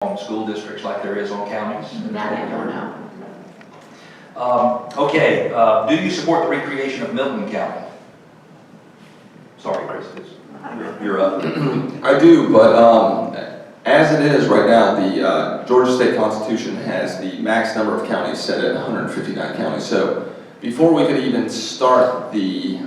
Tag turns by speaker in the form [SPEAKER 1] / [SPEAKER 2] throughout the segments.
[SPEAKER 1] on school districts like there is on counties?
[SPEAKER 2] That I don't know.
[SPEAKER 1] Okay, do you support the recreation of Milton County? Sorry, Chris, you're up.
[SPEAKER 3] I do, but as it is right now, the Georgia State Constitution has the max number of counties set at 159 counties. So before we could even start the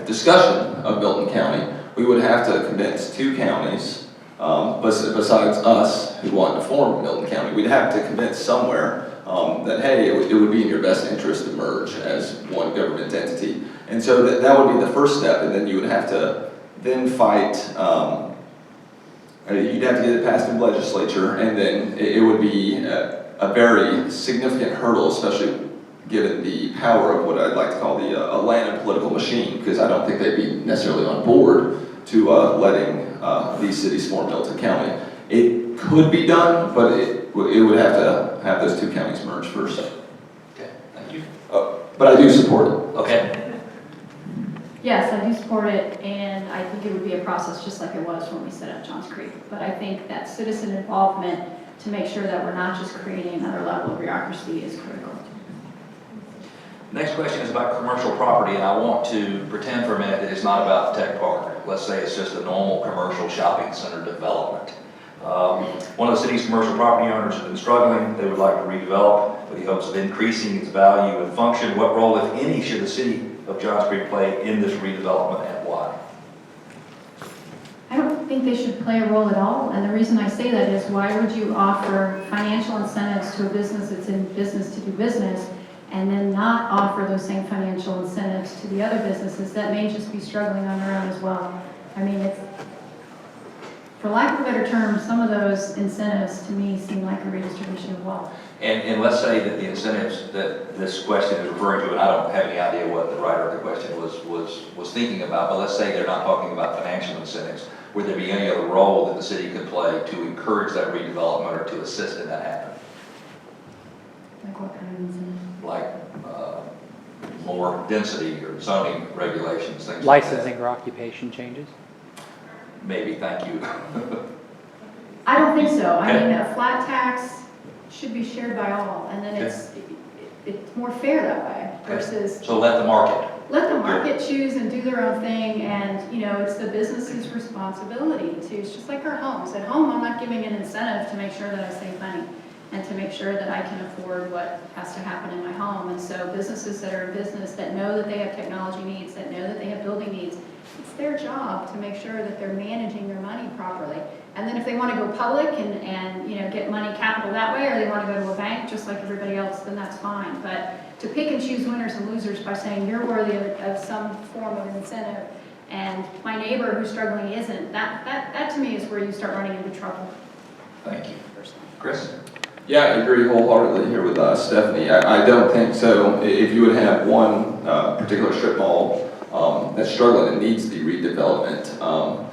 [SPEAKER 3] discussion of Milton County, we would have to convince 2 counties, besides us who want to form Milton County. We'd have to convince somewhere that, hey, it would be in your best interest to merge as one government entity. And so that would be the first step, and then you would have to then fight, you'd have to get it passed in legislature, and then it would be a very significant hurdle, especially given the power of what I'd like to call the Atlanta political machine, because I don't think they'd be necessarily on board to letting these cities form Milton County. It could be done, but it would have to have those 2 counties merge first.
[SPEAKER 1] Okay, thank you.
[SPEAKER 3] But I do support it.
[SPEAKER 1] Okay.
[SPEAKER 2] Yes, I do support it, and I think it would be a process just like it was when we set up Johns Creek. But I think that citizen involvement to make sure that we're not just creating another level of bureaucracy is critical.
[SPEAKER 1] Next question is about commercial property, and I want to pretend for a minute that it's not about the tech park. Let's say it's just a normal commercial shopping center development. One of the city's commercial property owners has been struggling. They would like to redevelop with the hopes of increasing its value and function. What role, if any, should the city of Johns Creek play in this redevelopment, and why?
[SPEAKER 2] I don't think they should play a role at all, and the reason I say that is why would you offer financial incentives to a business that's in business to do business and then not offer those same financial incentives to the other businesses that may just be struggling on their own as well? I mean, it's, for lack of a better term, some of those incentives to me seem like a redistribution of wealth.
[SPEAKER 1] And let's say that the incentives that this question is referring to, and I don't have any idea what the writer of the question was thinking about, but let's say they're not talking about financial incentives. Would there be any other role that the city could play to encourage that redevelopment or to assist in that happening?
[SPEAKER 2] Like what kind of incentive?
[SPEAKER 1] Like more density or zoning regulations, things
[SPEAKER 4] Licensing
[SPEAKER 1] like
[SPEAKER 4] or occupation changes?
[SPEAKER 1] that. Maybe, thank you.
[SPEAKER 2] I don't think so. I
[SPEAKER 1] Okay.
[SPEAKER 2] mean, a flat tax should be shared by all, and then it's more fair that way versus
[SPEAKER 1] So let the market.
[SPEAKER 2] let the market choose and do their own thing, and it's the business's responsibility to. It's just like our homes. At home, I'm not giving an incentive to make sure that I save money and to make sure that I can afford what has to happen in my home. And so businesses that are in business that know that they have technology needs, that know that they have building needs, it's their job to make sure that they're managing their money properly. And then if they want to go public and get money capital that way, or they want to go to a bank just like everybody else, then that's fine. But to pick and choose winners and losers by saying you're worthy of some form of incentive and my neighbor who's struggling isn't, that to me is where you start running into trouble.
[SPEAKER 1] Thank you. Chris?
[SPEAKER 3] Yeah, I agree wholeheartedly here with Stephanie. I don't think so. If you would have one particular strip mall that's struggling and needs the redevelopment,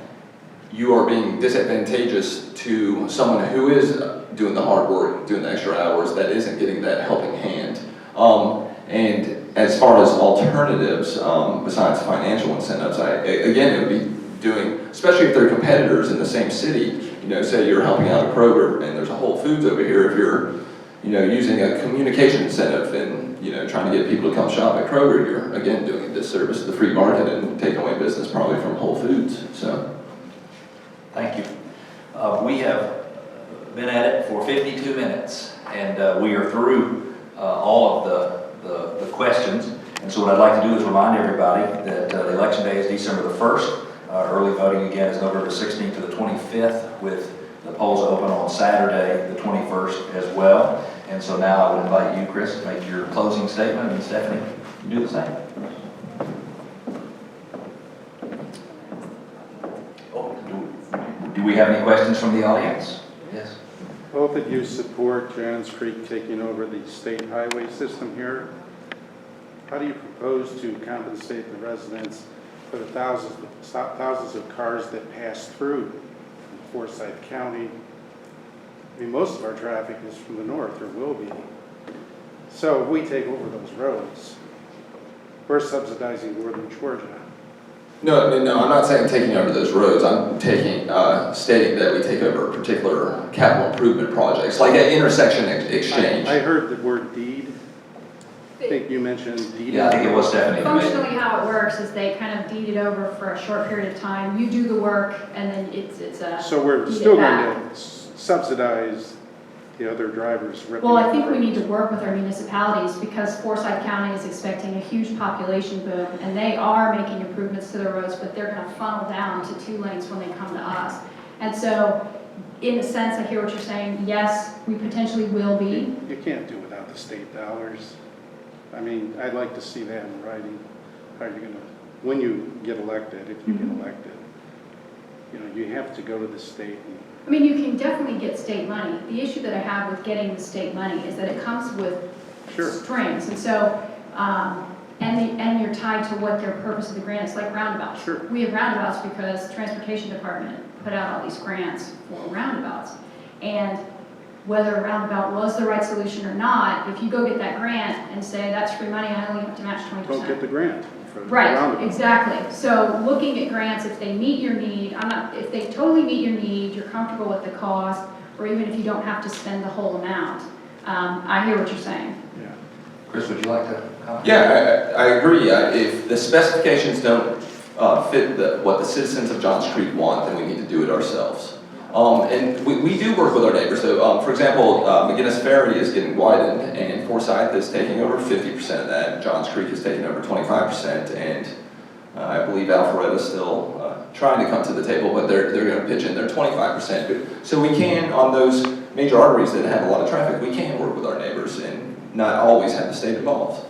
[SPEAKER 3] you are being disadvantageous to someone who is doing the hard work, doing the extra hours, that isn't getting that helping hand. And as far as alternatives, besides financial incentives, again, it would be doing, especially if they're competitors in the same city, say you're helping out a Kroger and there's a Whole Foods over here, if you're, using a communication incentive and, trying to get people to come shop at Kroger, you're, again, doing a disservice to the free market and taking away business probably from Whole Foods, so.
[SPEAKER 1] Thank you. We have been at it for 52 minutes, and we are through all of the questions. And so what I'd like to do is remind everybody that the election day is December the 1st. Early voting again is November 16th to the 25th, with the polls open on Saturday the 21st as well. And so now I would invite you, Chris, to make your closing statement, and Stephanie, you do the same. Do we have any questions from the audience? Yes.
[SPEAKER 5] Both of you support Johns Creek taking over the state highway system here. How do you propose to compensate the residents for the thousands of cars that pass through Forsyth County? I mean, most of our traffic is from the north, or will be. So if we take over those roads, we're subsidizing northern Georgia.
[SPEAKER 3] No, I'm not saying taking over those roads. I'm stating that we take over particular capital improvement projects, like an intersection exchange.
[SPEAKER 5] I heard the word deed. I think you mentioned deed.
[SPEAKER 1] Yeah, I think it was Stephanie. who made it.
[SPEAKER 2] Functionally, how it works is they kind of deed it over for a short period of time. You do the work, and then it's a.
[SPEAKER 5] So we're
[SPEAKER 2] deed it
[SPEAKER 5] still
[SPEAKER 2] back.
[SPEAKER 5] going to subsidize the other drivers ripping.
[SPEAKER 2] Well, I
[SPEAKER 5] up
[SPEAKER 2] think we
[SPEAKER 5] roads.
[SPEAKER 2] need to work with our municipalities because Forsyth County is expecting a huge population boom, and they are making improvements to the roads, but they're going to funnel down to 2 lanes when they come to us. And so, in a sense, I hear what you're saying. Yes, we potentially will be.
[SPEAKER 5] You can't do without the state dollars. I mean, I'd like to see that in writing. How are you going to, when you get elected, if you get elected, you know, you have to go to the state and
[SPEAKER 2] I mean, you can definitely get state money. The issue that I have with getting the state money is that it comes with strings. And so, and you're tied to what their purpose of the grant is, like roundabouts.
[SPEAKER 5] Sure.
[SPEAKER 2] We have roundabouts because the Transportation Department put out all these grants for roundabouts. And whether a roundabout was the right solution or not, if you go get that grant and say, that's free money, I only have to match 20%.
[SPEAKER 5] don't get the grant for the
[SPEAKER 2] Right,
[SPEAKER 5] roundabout.
[SPEAKER 2] exactly. So looking at grants, if they meet your need, if they totally meet your need, you're comfortable with the cost, or even if you don't have to spend the whole amount, I hear what you're saying.
[SPEAKER 5] Yeah.
[SPEAKER 1] Chris, would you like to comment?
[SPEAKER 3] Yeah, I agree. If the specifications don't fit what the citizens of Johns Creek want, then we need to do it ourselves. And we do work with our neighbors. So, for example, McGinnis Ferry is getting widened, and Forsyth is taking over 50% of that. Johns Creek is taking over 25%, and I believe Alpharetta is still trying to come to the table, but they're going to pitch in their 25%. So we can, on those major arteries that have a lot of traffic, we can work with our neighbors and not always have the state involved.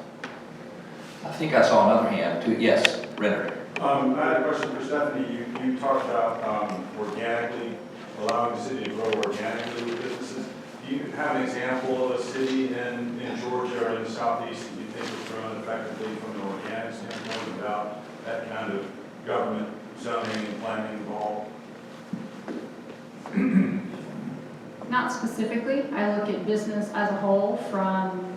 [SPEAKER 1] I think I saw another hand too. Yes, Renner.
[SPEAKER 4] I had a question for Stephanie. You talked about organically, allowing the city to grow organically with businesses. Do you have an example of a city in Georgia or in the southeast that you think is growing effectively from an organic standpoint without that kind of government zoning and planning involved?
[SPEAKER 2] Not specifically. I look at business as a whole from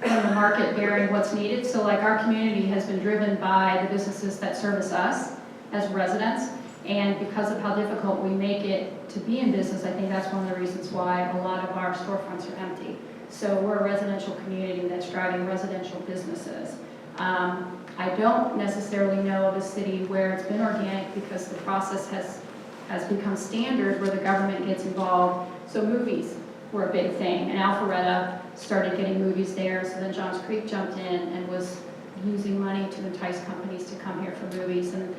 [SPEAKER 2] the market bearing what's needed. So like our community has been driven by the businesses that service us as residents. And because of how difficult we make it to be in business, I think that's one of the reasons why a lot of our storefronts are empty. So we're a residential community that's driving residential businesses. I don't necessarily know of a city where it's been organic because the process has become standard where the government gets involved. So movies were a big thing, and Alpharetta started getting movies there, so then Johns Creek jumped in and was using money to entice companies to come here for movies. And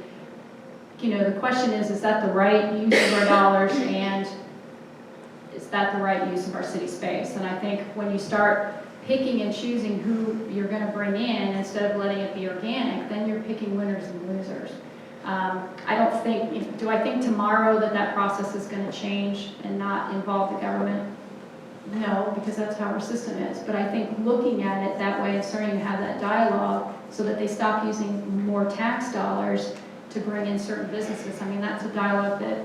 [SPEAKER 2] you know, the question is that the right use of our dollars, and is that the right use of our city space? And I think when you start picking and choosing who you're going to bring in instead of letting it be organic, then you're picking winners and losers. I don't think, do I think tomorrow that process is going to change and not involve the government? No, because that's how our system is. But I think looking at it that way and starting to have that dialogue so that they stop using more tax dollars to bring in certain businesses. I mean, that's a dialogue that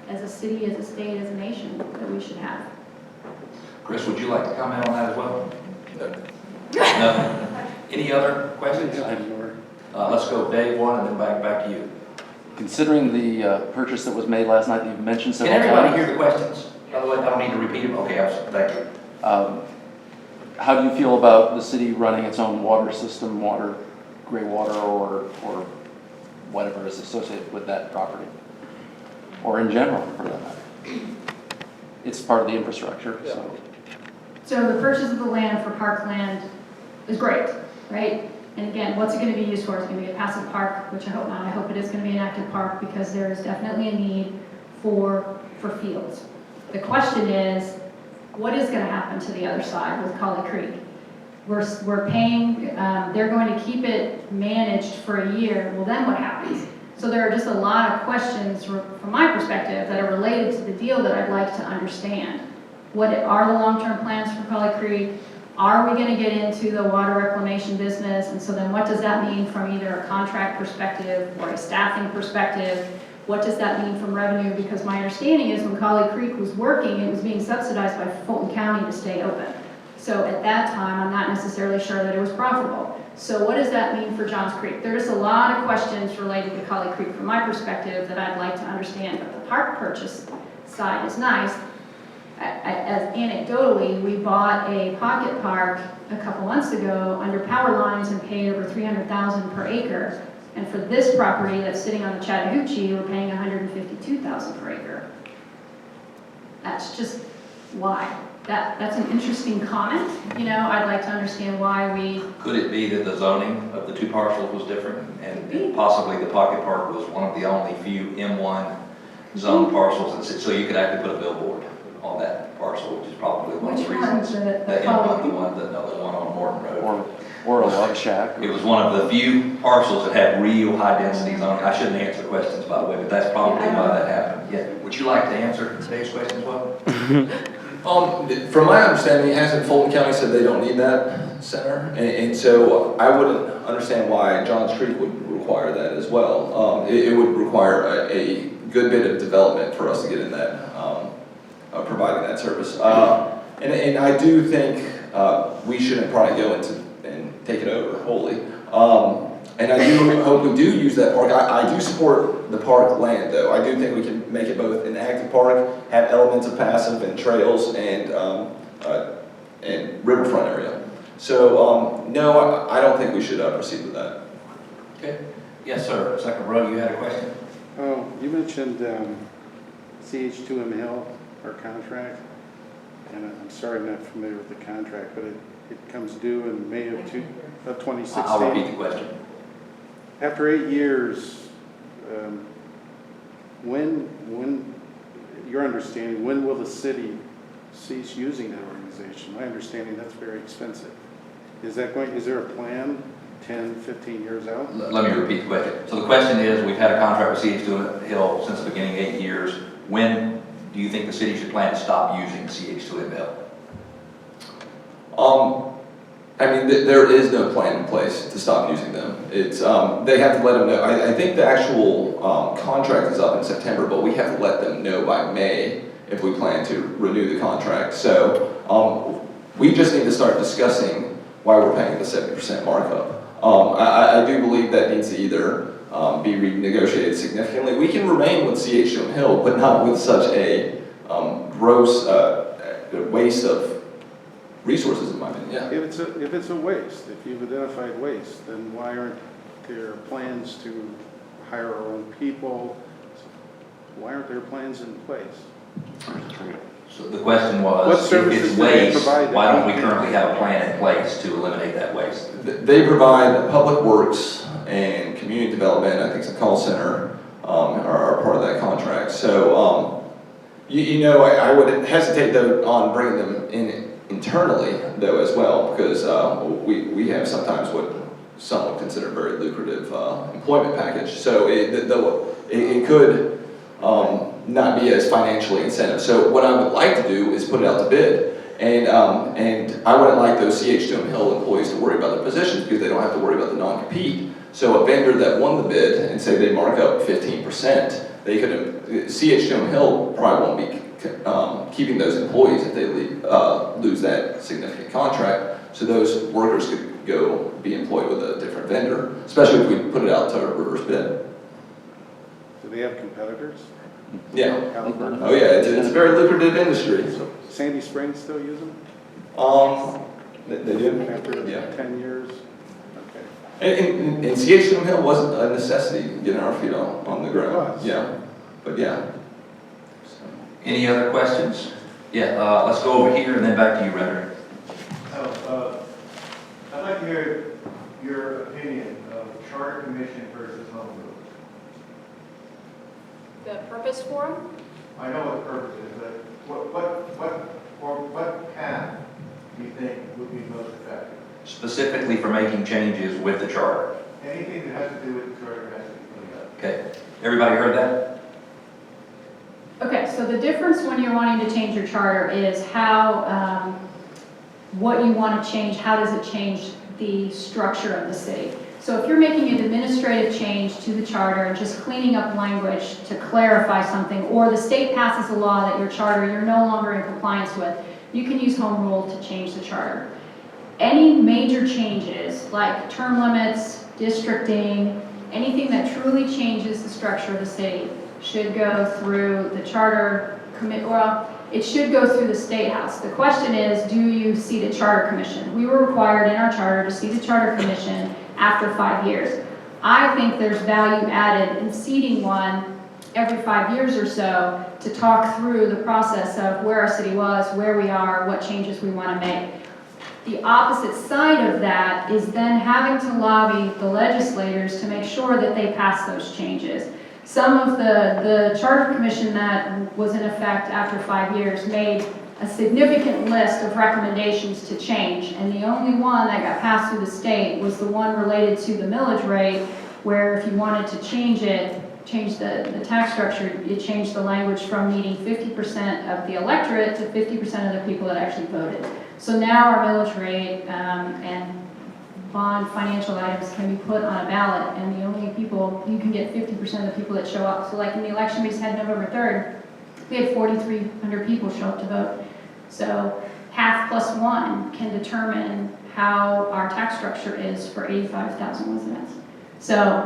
[SPEAKER 2] as a city, as a state, as a nation, that we should have.
[SPEAKER 1] Chris, would you like to comment on that as well? No. Any other questions? Let's go Dave one and then back to you.
[SPEAKER 6] Considering the purchase that was made last night that you've mentioned
[SPEAKER 1] Can
[SPEAKER 6] several
[SPEAKER 1] everybody
[SPEAKER 6] times,
[SPEAKER 1] hear the questions? Otherwise, I don't need to repeat them. Okay, thank you.
[SPEAKER 6] how do you feel about the city running its own water system, gray water, or whatever is associated with that property? Or in general, for that matter? It's part of the infrastructure, so.
[SPEAKER 2] So the purchase of the land for parkland is great, right? And again, what's it going to be used for? It's going to be a passive park, which I hope not. I hope it is going to be an active park because there is definitely a need for fields. The question is, what is going to happen to the other side with Colley Creek? We're paying, they're going to keep it managed for a year. Well, then what happens? So there are just a lot of questions from my perspective that are related to the deal that I'd like to understand. What are the long-term plans for Colley Creek? Are we going to get into the water reclamation business? And so then what does that mean from either a contract perspective or a staffing perspective? What does that mean from revenue? Because my understanding is when Colley Creek was working, it was being subsidized by Fulton County to stay open. So at that time, I'm not necessarily sure that it was profitable. So what does that mean for Johns Creek? There's a lot of questions related to Colley Creek from my perspective that I'd like to understand, but the park purchase side is nice. As anecdotally, we bought a pocket park a couple months ago under power lines and paid over $300,000 per acre. And for this property that's sitting on the Chattahoochee, we're paying $152,000 per acre. That's just why. That's an interesting comment. You know, I'd like to understand why we.
[SPEAKER 1] Could it be that the zoning of the two parcels was different,
[SPEAKER 2] Could be.
[SPEAKER 1] and possibly the pocket park was one of the only few M1 zone parcels, and so you could actually put a billboard on that parcel, which is probably one of
[SPEAKER 2] Which
[SPEAKER 1] the
[SPEAKER 2] one?
[SPEAKER 1] reasons.
[SPEAKER 2] The
[SPEAKER 1] The M1,
[SPEAKER 2] Colley?
[SPEAKER 1] the one on Morton Road.
[SPEAKER 6] Or a love shack.
[SPEAKER 1] It was one of the few parcels that had real high density zoning. I shouldn't answer questions, by the way, but that's probably
[SPEAKER 2] Yeah, I
[SPEAKER 1] why
[SPEAKER 2] know.
[SPEAKER 1] that happened. Yeah. Would you like to answer today's question as well?
[SPEAKER 3] From my understanding, hasn't Fulton County said they don't need that center? And so I wouldn't understand why Johns Creek would require that as well. It would require a good bit of development for us to get in that, providing that service. And I do think we shouldn't probably go into and take it over wholly. And I do hope we do use that park. I do support the park land, though. I do think we can make it both an active park, have elements of passive and trails and riverfront area. So no, I don't think we should proceed with that.
[SPEAKER 1] Okay. Yes, sir. Second row, you had a question?
[SPEAKER 5] Oh, you mentioned CH2M Hill, our contract, and I'm sorry I'm not familiar with the contract, but it comes due in May of 2016.
[SPEAKER 1] I'll repeat the question.
[SPEAKER 5] After 8 years, when, your understanding, when will the city cease using that organization? My understanding, that's very expensive. Is there a plan 10, 15 years out?
[SPEAKER 1] Let me repeat the question. So the question is, we've had a contract with CH2M Hill since the beginning, 8 years. When do you think the city should plan to stop using CH2M Hill?
[SPEAKER 3] I mean, there is no plan in place to stop using them. It's, they have to let them know. I think the actual contract is up in September, but we have to let them know by May if we plan to renew the contract. So we just need to start discussing why we're paying the 70% markup. I do believe that needs to either be renegotiated significantly. We can remain with CH2M Hill, but not with such a gross waste of resources, in my opinion. Yeah.
[SPEAKER 5] If it's a waste, if you've identified waste, then why aren't there plans to hire our own people? Why aren't there plans in place?
[SPEAKER 1] So the question was,
[SPEAKER 5] What
[SPEAKER 1] if
[SPEAKER 5] services
[SPEAKER 1] it's
[SPEAKER 5] do they
[SPEAKER 1] waste,
[SPEAKER 5] provide that
[SPEAKER 1] why don't we
[SPEAKER 5] we-
[SPEAKER 1] currently have a plan in place to eliminate that waste?
[SPEAKER 3] They provide public works and community development. I think it's a call center are part of that contract. So you know, I would hesitate though on bringing them in internally though as well, because we have sometimes what some would consider very lucrative employment package. So it could not be as financially incentive. So what I would like to do is put it out to bid. And I wouldn't like those CH2M Hill employees to worry about their positions because they don't have to worry about the non-compete. So a vendor that won the bid and say they mark up 15%, they could, CH2M Hill probably won't be keeping those employees if they lose that significant contract. So those workers could go be employed with a different vendor, especially if we put it out to a reverse bid.
[SPEAKER 5] Do they have competitors?
[SPEAKER 3] Yeah.
[SPEAKER 5] Halliburton?
[SPEAKER 3] Oh yeah, it's a very lucrative industry.
[SPEAKER 5] Sandy Springs still use them?
[SPEAKER 3] They do.
[SPEAKER 5] After
[SPEAKER 3] Yeah.
[SPEAKER 5] 10 years? Okay.
[SPEAKER 3] And CH2M Hill wasn't a necessity getting our feet on the ground.
[SPEAKER 5] It was.
[SPEAKER 3] Yeah, but yeah.
[SPEAKER 1] Any other questions? Yeah, let's go over here and then back to you, Renner.
[SPEAKER 7] I'd like to hear your opinion of charter commission versus home rule.
[SPEAKER 2] The purpose for them?
[SPEAKER 7] I know what the purpose is, but what path do you think would be most effective?
[SPEAKER 1] Specifically for making changes with the charter.
[SPEAKER 7] Anything that has to do with the charter has to be cleaned up.
[SPEAKER 1] Okay, everybody heard that?
[SPEAKER 2] Okay, so the difference when you're wanting to change your charter is how, what you want to change, how does it change the structure of the city. So if you're making an administrative change to the charter, just cleaning up language to clarify something, or the state passes a law that your charter you're no longer in compliance with, you can use home rule to change the charter. Any major changes, like term limits, districting, anything that truly changes the structure of the city should go through the charter well, it should go through the State House. The question is, do you see the Charter Commission? We were required in our charter to see the Charter Commission after 5 years. I think there's value added in seating one every 5 years or so to talk through the process of where our city was, where we are, what changes we want to make. The opposite side of that is then having to lobby the legislators to make sure that they pass those changes. Some of the Charter Commission that was in effect after 5 years made a significant list of recommendations to change, and the only one that got passed through the state was the one related to the millage rate, where if you wanted to change it, change the tax structure, it changed the language from needing 50% of the electorate to 50% of the people that actually voted. So now our millage rate and bond financial items can be put on a ballot, and the only people, you can get 50% of the people that show up. So like in the election we just had November 3rd, we had 4,300 people show up to vote. So half plus one can determine how our tax structure is for 85,000 residents. So